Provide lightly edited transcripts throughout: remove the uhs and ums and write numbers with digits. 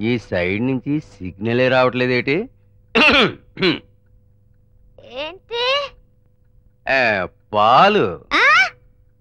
ఈ సైడ్ నుంచి సిగ్నలే రావట్లేదేటి? ఏంటి? పాలు.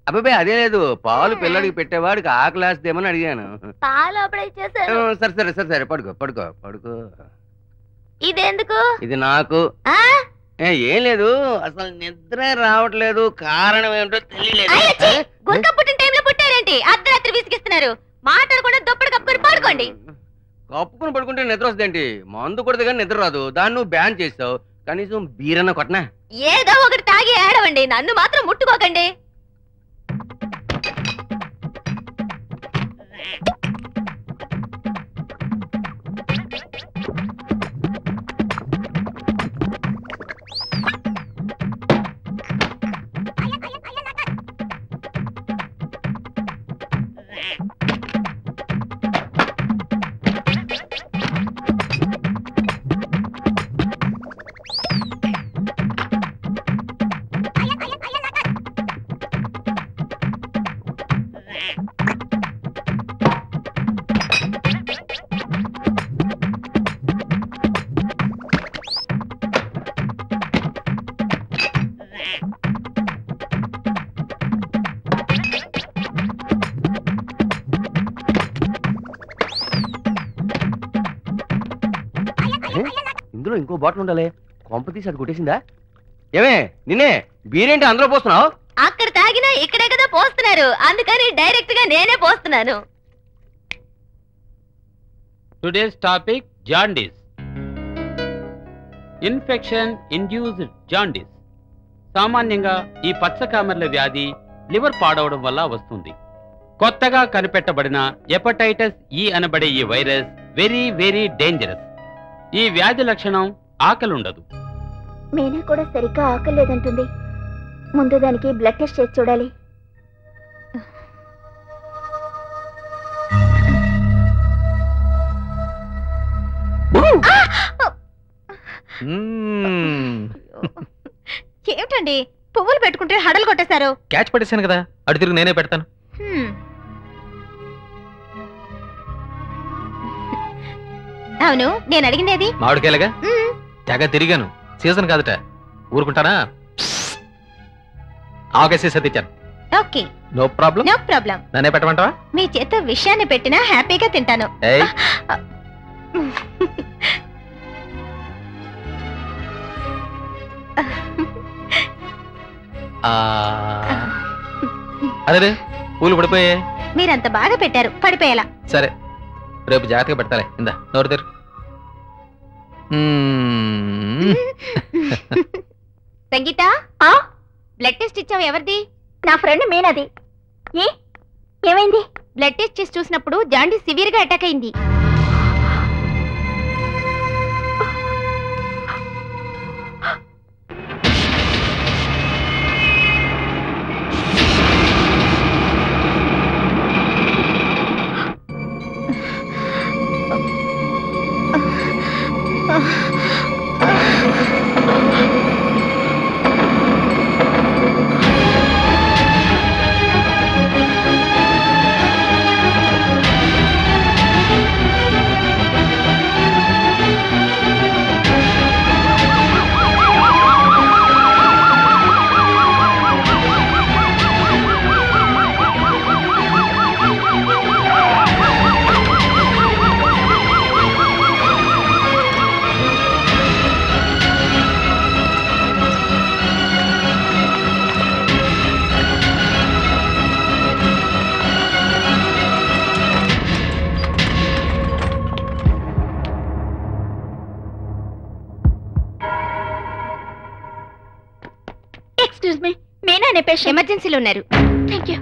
అబ్బాయి అదే లేదు, పాలు పిల్లడికి పెట్టేవాడికి ఆకలేస్తేమని అడిగాను. పాలు అప్పుడే ఇచ్చేసాను. సరే సరే సరే సరే, పడుకో పడుకో పడుకో. ఇదెందుకు? ఇది నాకు. ఏం లేదు, అసలు నిద్ర రావట్లేదు, కారణం ఏమిటో తెలియలేదు. గుంక పుట్టిన టైంలో పుట్టారేంటి? అర్ధరాత్రి విసిగిస్తున్నారు. మాటలు కూడా దుప్పటి కప్పుకొని పడుకోండి. కప్పుకుని పడుకుంటే నిద్ర వస్తుందేంటి? మందు కొడితే కానీ నిద్ర రాదు, దాన్ని నువ్వు బ్యాన్ చేస్తావు. కనీసం బీరన్న కొట్టనా? ఏదో ఒకటి తాగి ఏడవండి, నన్ను మాత్రం ముట్టుకోకండి. ఇందులో ఇంకో బాటిల్ ఉండాలి, కొంప తీసి అది కొట్టేసిందా? ఏమే నిన్నే బీరేంటి అందులో పోస్తున్నావు? అక్కడ తాగినా ఇక్కడే కదా పోస్తున్నారు, అందుకని డైరెక్ట్ గా నేనే పోస్తున్నాను. Today's topic jaundice. Infection induced jaundice. సామాన్యంగా ఈ పచ్చకామెర్ల వ్యాధి లివర్ పాడవడం వల్ల వస్తుంది. కొత్తగా కనిపెట్టబడిన హెపటైటిస్ ఈ అనబడే ఈ వైరస్ వెరీ వెరీ డేంజరస్. ఈ వ్యాధి లక్షణం ఆకలి ఉండదు. మీనా కూడా సరిగ్గా ఆకలి లేదంటుంది. ముందు దానికి బ్లడ్ టెస్ట్ చేసి చూడాలి. ఏమిటండి పువ్వులు పెట్టుకుంటే హడలు కొట్టేశారు? క్యాచ్ పట్టేశాను కదా, అటు తిరిగి నేనే పెడతాను. అవును, నేను అడిగిందేది మామిడికాయలుగా. తెగ తిరిగాను, సీజన్ కాదట. ఊరుకుంటానా? ఆగేసేసి తెచ్చాను. Okay, no problem. No problem. నన్నే పెట్టమంటావా? మీ చేత విషయాన్ని పెట్టినా హ్యాపీగా తింటాను. అదే పూలు పడిపోయే. మీరంత బాగా పెట్టారు, పడిపోయేలా. సరే, రేపు జాగ్రత్తగా పెడతాలే. ఇందా నోరు తెరు. సంగీత, బ్లడ్ టెస్ట్ ఇచ్చావు, ఎవరిది? నా ఫ్రెండ్ మీనాది. ఏమైంది? బ్లడ్ టెస్ట్ చేసి చూసినప్పుడు జాండీస్ సివియర్ గా అటాక్ అయింది. ఎక్స్క్యూజ్ మీ, మీనా అనే పేషెంట్ ఎమర్జెన్సీలో ఉన్నారు. Thank you.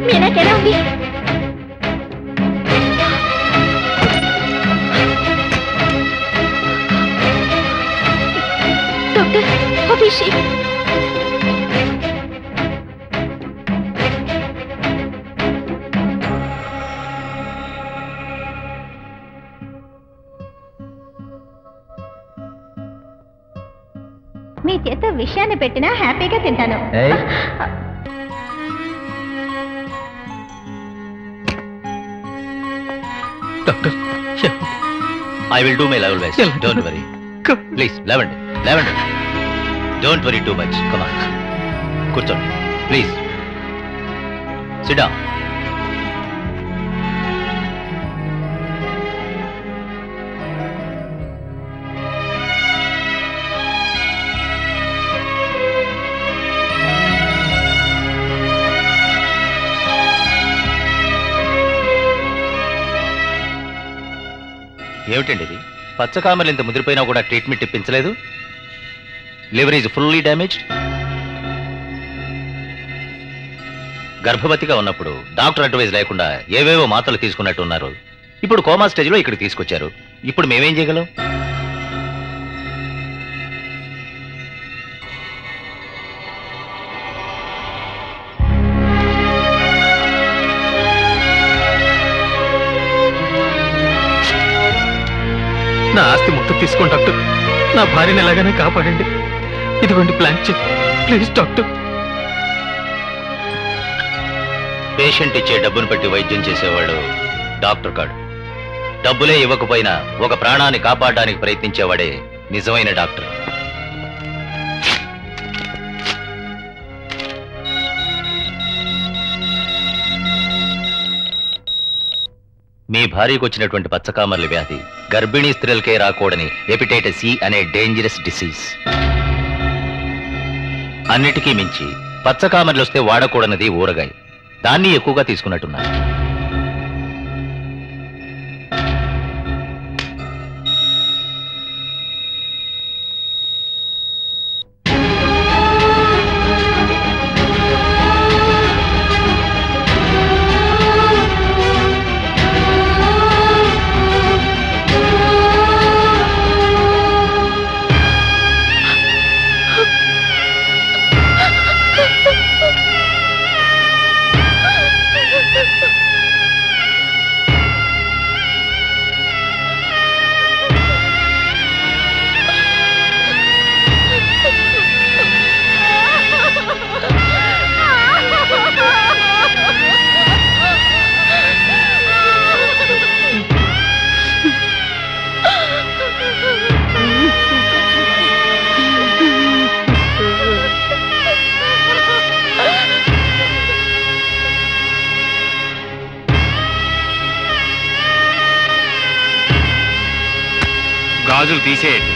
మీనాకి ఎలా ఉంది? Doctor, how is she? మీ చేత విషయాన్ని పెట్టినా హ్యాపీగా తింటాను. I will do my level best. Don't worry. Please లేవండి, లేవండి. Don't worry too much. Come on, కూర్చోండి ప్లీజ్. Sit down. ఏమిటండి ఇది? పచ్చకామలు ఇంత ముదిరిపోయినా కూడా ట్రీట్మెంట్ ఇప్పించలేదు. Liver is fully damaged. గర్భవతిగా ఉన్నప్పుడు డాక్టర్ అడ్వైజ్ లేకుండా ఏవేవో మాత్రలు తీసుకున్నట్టు ఉన్నారు. ఇప్పుడు కోమా స్టేజ్లో ఇక్కడికి తీసుకొచ్చారు. ఇప్పుడు మేమేం చేయగలం? నా ఆస్తి మొత్తం తీసుకోండి డాక్టర్. నా భార్యని ఎలాగైనా కాపాడండి. ఇదిగోండి plan cheque, please doctor. Patient ఇచ్చే డబ్బును బట్టి వైద్యం చేసేవాడు డాక్టర్ కాడు. డబ్బులే ఇవ్వకపోయినా ఒక ప్రాణాన్ని కాపాడడానికి ప్రయత్నించేవాడే నిజమైన డాక్టర్. మీ భార్యకు వచ్చినటువంటి పచ్చకామర్ల వ్యాధి గర్భిణీ స్త్రీలకే రాకూడని హెపటైటిస్ సి అనే డేంజరస్ డిసీజ్. అన్నిటికీ మించి పచ్చకామర్లు వస్తే వాడకూడనిది ఊరగాయ. దాన్ని ఎక్కువగా తీసుకున్నట్టున్నారు. గాజులు తీసేయండి.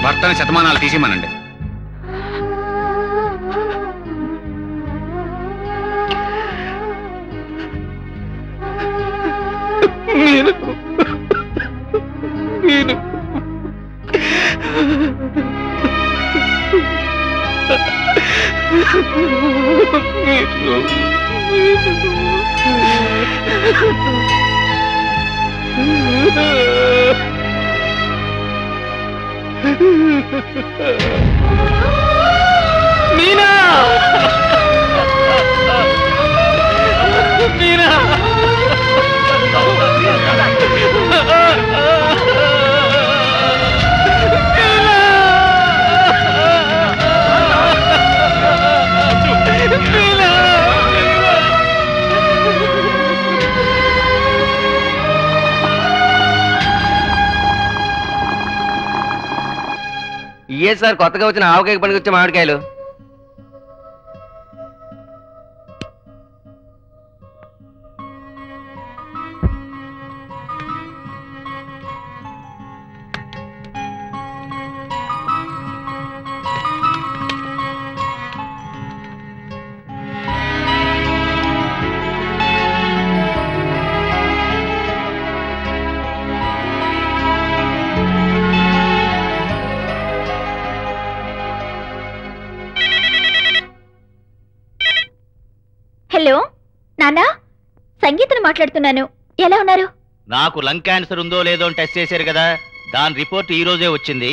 భర్తని శతమానాలు తీసేయమనండి. మీనా! మీనా! ఏ సార్ కొత్తగా వచ్చిన ఆవకాయ పనికి వచ్చే మామిడికాయలు? హలో నానా, సంగీతను మాట్లాడుతున్నాను. ఎలా ఉన్నారు? నాకు లంగ్ క్యాన్సర్ ఉందో లేదో అని టెస్ట్ చేశారు కదా, దాని రిపోర్ట్ ఈ రోజే వచ్చింది.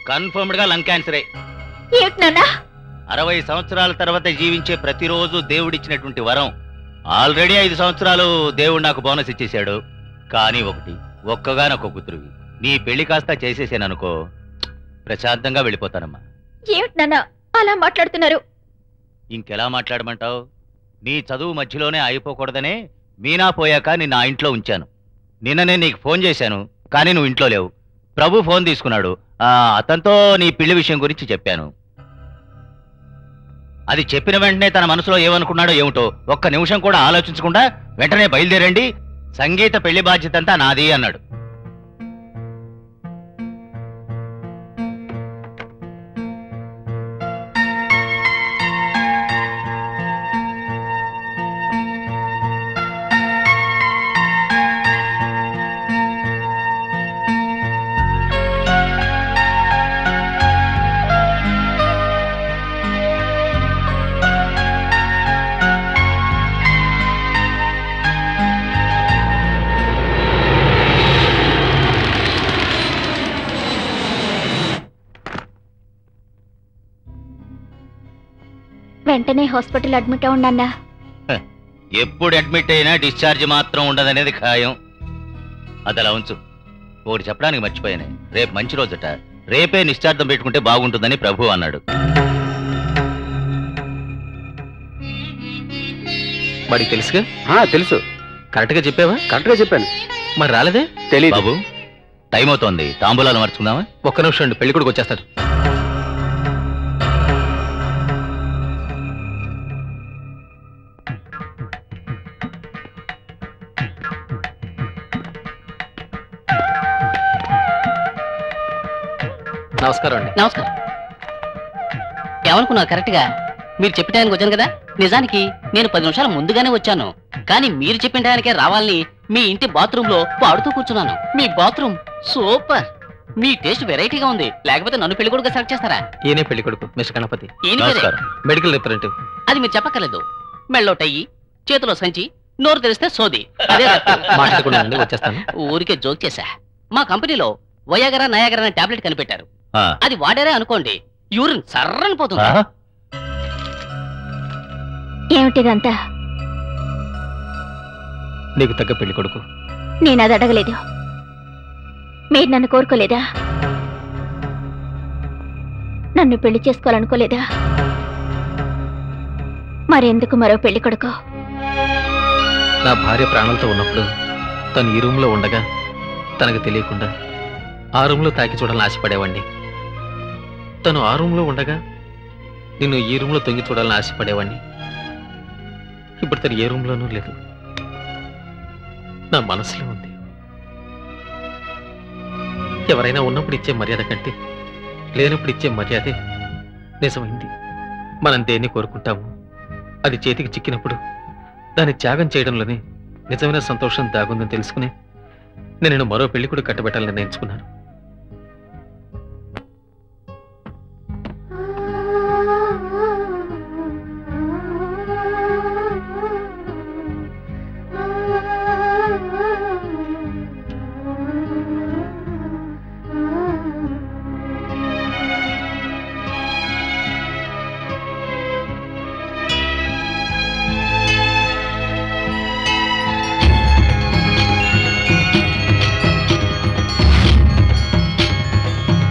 కన్ఫర్మ్డ్ గా లంగ్ క్యాన్సరే. ఏమిటి నాన్నా? 60 సంవత్సరాల తర్వాత జీవించే ప్రతిరోజు దేవుడిచ్చినటువంటి వరం. ఆల్రెడీ 5 సంవత్సరాలు దేవుడు నాకు బోనస్ ఇచ్చేశాడు. కానీ ఒక్కగానొక్క కూతురువి. నీ పెళ్లి కాస్త చేసేసాననుకో, ప్రశాంతంగా వెళ్ళిపోతానమ్మా. ఏమిటి నాన్న అలా మాట్లాడుతున్నారు? ఇంకెలా మాట్లాడమంటావు? నీ చదువు మధ్యలోనే అయిపోకూడదనే మీనా పోయాక నిన్ను ఆ ఇంట్లో ఉంచాను. నిన్ననే నీకు ఫోన్ చేశాను, కానీ నువ్వు ఇంట్లో లేవు. ప్రభు ఫోన్ తీసుకున్నాడు. అతనితో నీ పెళ్లి విషయం గురించి చెప్పాను. అది చెప్పిన వెంటనే తన మనసులో ఏమనుకున్నాడో ఏమిటో ఒక్క నిమిషం కూడా ఆలోచించకుండా వెంటనే బయలుదేరండి, సంగీత పెళ్లి బాధ్యత అంతా నాది అన్నాడు. వెంటనే హాస్పిటల్ అడ్మిట్ అవునన్నా. ఎప్పుడు అడ్మిట్ అయినా డిశ్చార్జ్ మాత్రం ఉండదనేది ఖాయం. అదలా ఉంచు. ఒకటి చెప్పడానికి మర్చిపోయానే, రేపు మంచి రోజుట. రేపే నిశ్చార్థం పెట్టుకుంటే బాగుంటుందని ప్రభు అన్నాడు. వాడికి తెలుసుగా? తెలుసు. కరెక్ట్ గా చెప్పావా? కరెక్ట్ గా చెప్పాను. మరి రాలేదే? తెలియదు. బాబు, టైం అవుతోంది, తాంబూలాలు మార్చుకుందామా? ఒక్క నిమిషం అండి, పెళ్లి కొడుకు వచ్చేస్తాడు. నమస్కారం అండి. నమస్కారం. ఏమనుకున్నారు? కరెక్ట్ గా మీరు చెప్పిన టైంకి వచ్చాను కదా. నిజానికి నేను 10 నిమిషాలు ముందుగానే వచ్చాను, కానీ మీరు చెప్పిన టైంకే రావాలని మీ ఇంటి బాత్రూమ్ లో పాడుతూ కూర్చున్నాను. మీ బాత్రూమ్ సూపర్. మీ టేస్ట్ వెరైటీగా ఉంది. లేకపోతే నన్ను పెళ్లి కొడుకు సెలెక్ట్ చేస్తారా? ఈయనే పెళ్లి కొడుకు, మిస్టర్ గణపతి. నమస్కారం. Medical representative. అది మీరు చెప్పక్కర్లేదు. మెళ్ళో టయ్యి, చేతిలో సంచి, నోరు తెరిస్తే సోది. అదే మాట్లాడకుండా ఉండండి, వచ్చేస్తాను. ఊరికే జోక్ చేశా. మా కంపెనీలో వయాగరా నయాగరా అనే టాబ్లెట్ కనిపెట్టారు. అది వాడారే అనుకోండి, యూరిన్ సర్రని పోతుంది. ఏమిటిదంతా? నీకు తగ్గ పెళ్లి కొడుకు. నేను అది అడగలేదు. మీరు నన్ను కోరుకోలేదా? నన్ను పెళ్లి చేసుకోవాలనుకోలేదా? మరెందుకు మరో పెళ్లి కొడుకు? నా భార్య ప్రాణాలతో ఉన్నప్పుడు తను ఈ రూమ్ లో ఉండగా తనకు తెలియకుండా ఆ రూమ్ లో తాకి చూడాలని ఆశపడేవాడిని. తను ఆ రూమ్ లో ఉండగా నిన్ను ఈ రూమ్ లో తొంగి చూడాలని ఆశపడేవాడిని. ఇప్పుడు తను ఏ రూమ్ లోనూ లేదు, నా మనసులో ఉంది. ఎవరైనా ఉన్నప్పుడు ఇచ్చే మర్యాద కంటే లేనప్పుడు ఇచ్చే మర్యాదే నిజమైంది. మనం దేన్ని కోరుకుంటాము, అది చేతికి చిక్కినప్పుడు దాన్ని త్యాగం చేయడంలోనే నిజమైన సంతోషం దాగుందని తెలుసుకుని నేను మరో పెళ్లి కూడా కట్టబెట్టాలని నిర్ణయించుకున్నాను.